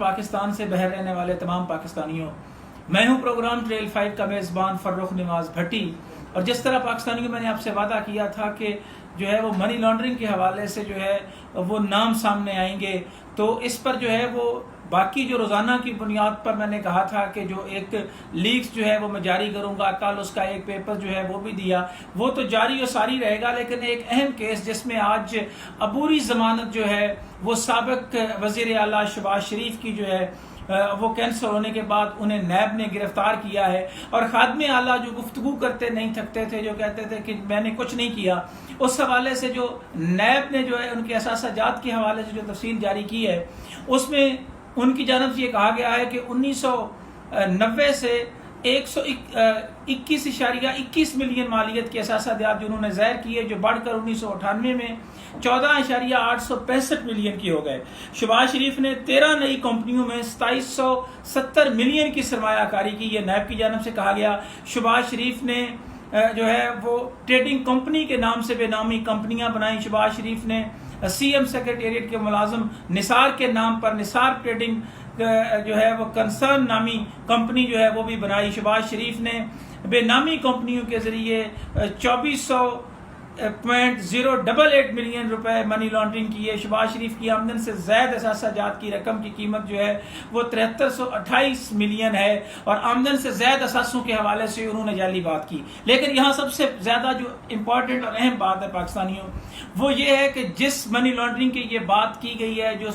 پاکستان سے بہر رہنے والے تمام پاکستانیوں، میں ہوں پروگرام ٹریل 5 کا میزبان فرخ نواز بھٹی، اور جس طرح پاکستانیوں میں نے آپ سے وعدہ کیا تھا کہ جو ہے وہ منی لانڈرنگ کے حوالے سے جو ہے وہ نام سامنے آئیں گے، تو اس پر جو ہے وہ باقی جو روزانہ کی بنیاد پر میں نے کہا تھا کہ جو ایک لیکس جو ہے وہ میں جاری کروں گا، کل اس کا ایک پیپر جو ہے وہ بھی دیا، وہ تو جاری و ساری رہے گا، لیکن ایک اہم کیس جس میں آج عبوری ضمانت جو ہے وہ سابق وزیر اعلیٰ شہباز شریف کی جو ہے وہ کینسر ہونے کے بعد انہیں نیب نے گرفتار کیا ہے، اور خادم اعلیٰ جو گفتگو کرتے نہیں تھکتے تھے، جو کہتے تھے کہ میں نے کچھ نہیں کیا، اس حوالے سے جو نیب نے جو ہے ان کے اثاثہ جات کے حوالے سے جو تفصیل جاری کی ہے، اس میں ان کی جانب سے یہ کہا گیا ہے کہ 1990 سے 121.21 ملین مالیت کے اثاثہ جات جو انہوں نے ظاہر کیے، جو بڑھ کر 1998 میں 14.865 ملین کی ہو گئے۔ شہباز شریف نے 13 نئی کمپنیوں میں 2770 ملین کی سرمایہ کاری کی، یہ نیب کی جانب سے کہا گیا۔ شہباز شریف نے جو ہے وہ ٹریڈنگ کمپنی کے نام سے بے نامی کمپنیاں بنائیں۔ شہباز شریف نے سی ایم سیکریٹریٹ کے ملازم نثار کے نام پر نثار ٹریڈنگ جو ہے وہ کنسرن نامی کمپنی جو ہے وہ بھی بنائی۔ شہباز شریف نے بے نامی کمپنیوں کے ذریعے 2400.088 ملین روپے منی لانڈرنگ کی ہے۔ شہباز شریف کی آمدن سے زائد اثاثہ جات کی رقم کی قیمت جو ہے وہ 7328 ملین ہے، اور آمدن سے زائد اثاثوں کے حوالے سے انہوں نے جعلی بات کی۔ لیکن یہاں سب سے زیادہ جو امپورٹنٹ اور اہم بات ہے پاکستانیوں، وہ یہ ہے کہ جس منی لانڈرنگ کی یہ بات کی گئی ہے، جو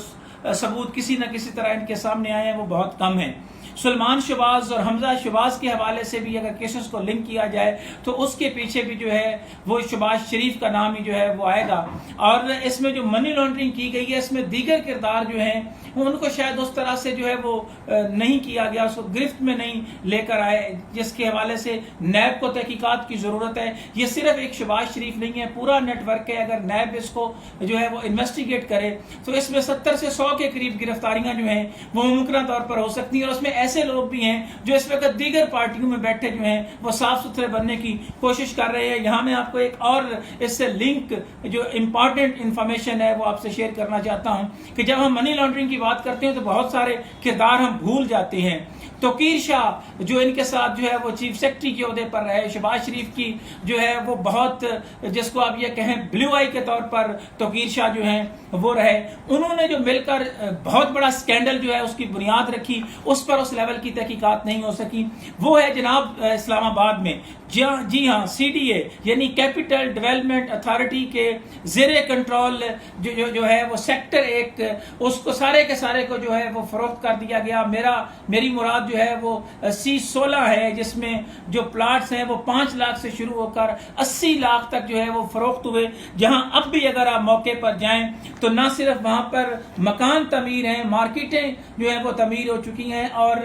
ثبوت کسی نہ کسی طرح ان کے سامنے آئے ہیں، وہ بہت کم ہیں۔ سلمان شہباز اور حمزہ شہباز کے حوالے سے بھی اگر کیسز کو لنک کیا جائے تو اس کے پیچھے بھی جو ہے وہ شہباز شریف کا نام ہی جو ہے وہ آئے گا، اور اس میں جو منی لانڈرنگ کی گئی ہے، اس میں دیگر کردار جو ہیں ان کو شاید اس طرح سے جو ہے وہ نہیں کیا گیا، اس کو گرفت میں نہیں لے کر آئے، جس کے حوالے سے نیب کو تحقیقات کی ضرورت ہے۔ یہ صرف ایک شہباز شریف نہیں ہے، پورا نیٹ ورک ہے۔ اگر نیب اس کو جو ہے وہ انویسٹیگیٹ کرے تو اس میں 70 سے 100 کے قریب گرفتاریاں جو ہیں وہ ممکنہ طور پر ہو سکتی ہیں، اور اس میں ایسے لوگ بھی ہیں جو اس وقت دیگر پارٹیوں میں بیٹھے جو ہیں وہ صاف ستھرے بننے کی کوشش کر رہے ہیں۔ یہاں میں آپ کو ایک اور اس سے لنک جو امپارٹنٹ انفارمیشن ہے وہ آپ سے شیئر کرنا چاہتا ہوں کہ جب ہم منی لانڈرنگ کی بات کرتے ہیں تو بہت سارے کردار ہم بھول جاتے ہیں۔ توقیر شاہ جو ان کے ساتھ جو ہے وہ چیف سیکرٹری کے عہدے پر رہے، شہباز شریف کی جو ہے وہ بہت جس کو آپ یہ کہیں بلیو آئی کے طور پر توقیر شاہ جو ہیں وہ رہے، انہوں نے جو مل کر بہت بڑا سکینڈل جو ہے اس کی بنیاد رکھی، اس پر اس لیول کی تحقیقات نہیں ہو سکی۔ وہ ہے جناب اسلام آباد میں، جی ہاں سی ڈی اے یعنی کیپٹل ڈیولپمنٹ اتھارٹی کے زیر کنٹرول جو ہے وہ سیکٹر 1، اس کو سارے کے سارے کو جو ہے وہ فروخت کر دیا گیا۔ میری مراد جو ہے وہ C16 ہے، جس میں جو پلاٹس ہیں وہ 5 لاکھ سے شروع ہو کر 80 لاکھ تک جو ہے وہ فروخت ہوئے، جہاں اب بھی اگر آپ موقع پر جائیں تو نہ صرف وہاں پر مکان تعمیر ہیں، مارکیٹیں جو ہیں وہ تعمیر ہو چکی ہیں، اور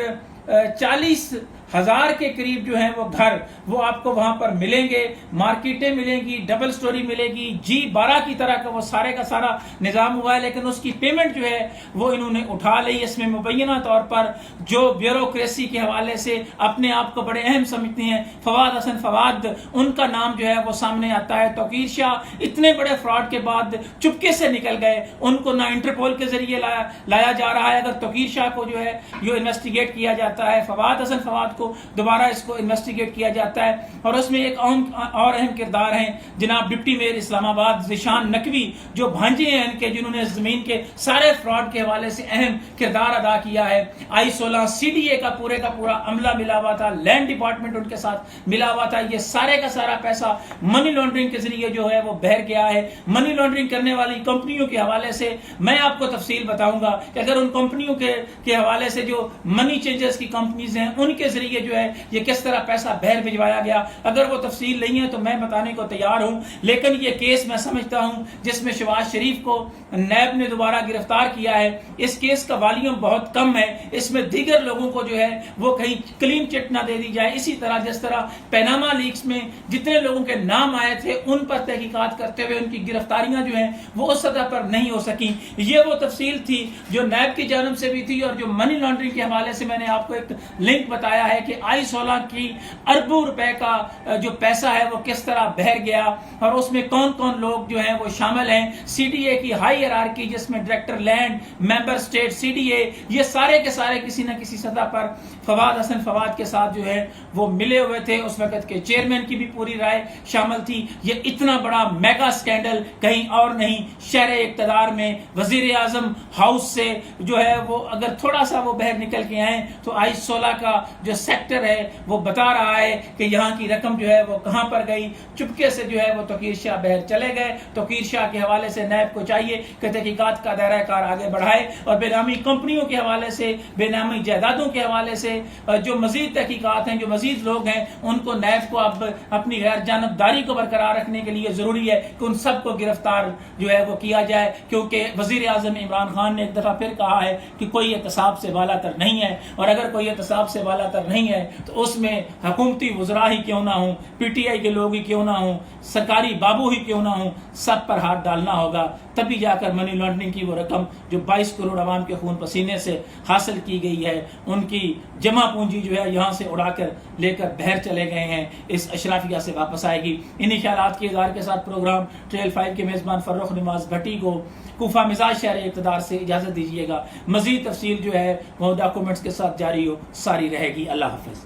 40,000 کے قریب جو ہیں وہ گھر وہ آپ کو وہاں پر ملیں گے، مارکیٹیں ملیں گی، ڈبل سٹوری ملے گی، G12 کی طرح کا وہ سارے کا سارا نظام ہوا ہے، لیکن اس کی پیمنٹ جو ہے وہ انہوں نے اٹھا لی۔ اس میں مبینہ طور پر جو بیوروکریسی کے حوالے سے اپنے آپ کو بڑے اہم سمجھتے ہیں، فواد حسن فواد، ان کا نام جو ہے وہ سامنے آتا ہے۔ توقیر شاہ اتنے بڑے فراڈ کے بعد چپکے سے نکل گئے، ان کو نہ انٹرپول کے ذریعے لایا جا رہا ہے۔ اگر توقیر شاہ کو جو ہے یہ انویسٹیگیٹ کیا جاتا ہے، فواد حسن فواد کو دوبارہ اس کو انویسٹیگیٹ کیا جاتا ہے، اور اس میں ایک اور اہم کردار ہیں جناب ڈپٹی میئر اسلام آباد ذیشان نقوی، جو بھانجے ہیں ان کے، جنہوں نے زمین کے سارے فراڈ کے حوالے سے اہم کردار ادا کیا ہے۔ I16 CDA کا پورا عملہ ملا ہوا تھا، لینڈ ڈپارٹمنٹ ان کے ساتھ ملا ہوا تھا۔ یہ سارے کا سارا پیسہ منی لانڈرنگ کے ذریعے جو ہے وہ بہر گیا ہے۔ منی لانڈرنگ کرنے والی کمپنیوں کے حوالے سے میں آپ کو تفصیل بتاؤں گا کہ اگر ان کمپنیوں کے حوالے سے جو منی چینجرز کی کمپنیز ہیں ان کے ذریعے جو ہے یہ کس طرح پیسہ بہر بھجوایا گیا، اگر وہ تفصیل نہیں ہے تو میں بتانے کو تیار ہوں۔ لیکن یہ کیس میں سمجھتا ہوں جس میں شہباز شریف کو نیب نے دوبارہ گرفتار کیا ہے، اس کیس کا والیوم بہت کم ہے، اس میں دیگر لوگوں کو جو ہے وہ کہیں کلین چٹ نہ دے دی جائے۔ اسی طرح جس طرح پیناما لیکس میں جتنے لوگوں کے نام آئے تھے ان پر تحقیقات کرتے ہوئے ان کی گرفتاریاں جو ہیں وہ اس سطح پر نہیں ہو سکیں۔ یہ وہ تفصیل تھی جو نیب کی جانب سے بھی تھی، اور جو منی لانڈرنگ کے حوالے سے میں نے آپ کو ایک لنک بتایا ہے کہ آئی 16 کی اربوں روپے کا جو پیسہ ہے وہ کس طرح بہر گیا اور اس میں کون کون لوگ جو ہیں وہ شامل ہیں. سی ڈی اے کی ہائی ہیرارکی جس میں director land, member state, C D A, یہ سارے کے سارے کسی نہ کسی سطح پر فواد حسن فواد کے ساتھ جو ہے وہ ملے ہوئے تھے. اس وقت کے چیئرمین کی بھی پوری رائے شامل تھی. یہ اتنا بڑا میگا سکینڈل کہیں اور نہیں، شہر اقتدار میں وزیر اعظم ہاؤس سے جو ہے وہ اگر تھوڑا سا وہ باہر نکل کے آئیں تو آئی 16 کا جو سیکٹر ہے وہ بتا رہا ہے کہ یہاں کی رقم جو ہے وہ کہاں پر گئی. چپکے سے جو ہے وہ توقیر شاہ باہر چلے گئے. توقیر شاہ کے حوالے سے نیب کو چاہیے کہ تحقیقات کا دائرہ کار آگے بڑھائے اور بے نامی کمپنیوں کے حوالے سے، بے نامی جائیدادوں کے حوالے سے جو مزید تحقیقات ہیں، جو مزید لوگ ہیں، ان کو نیب کو اب اپنی غیر جانبداری کو برقرار رکھنے کے لیے ضروری ہے کہ ان سب کو گرفتار جو ہے وہ کیا جائے. کیونکہ وزیر اعظم عمران خان نے ایک دفعہ پھر کہا ہے کہ کوئی احتساب سے بالا تر نہیں ہے، اور اگر کوئی احتساب سے بالا تر نہیں ہے تو اس میں حکومتی وزراء ہی کیوں نہ ہوں، پی ٹی آئی کے لوگ ہی کیوں نہ ہوں، سرکاری بابو ہی کیوں نہ ہوں، سب پر ہاتھ ڈالنا ہوگا. تبھی جا کر منی لانڈرنگ کی وہ رقم جو 22 کروڑ عوام کے خون پسینے سے حاصل کی گئی ہے، ان کی جمع پونجی جو ہے یہاں سے اڑا کر لے کر باہر چلے گئے ہیں، اس اشرافیہ سے واپس آئے گی. انہی خیالات کے اظہار کے ساتھ پروگرام ٹریل 5 کے میزبان فرخ نواز بھٹی کو کوفہ مزاج شہر اقتدار سے اجازت دیجیے گا. مزید تفصیل جو ہے وہ ڈاکومنٹس کے ساتھ جاری ہو ساری رہے گی. اللہ حافظ.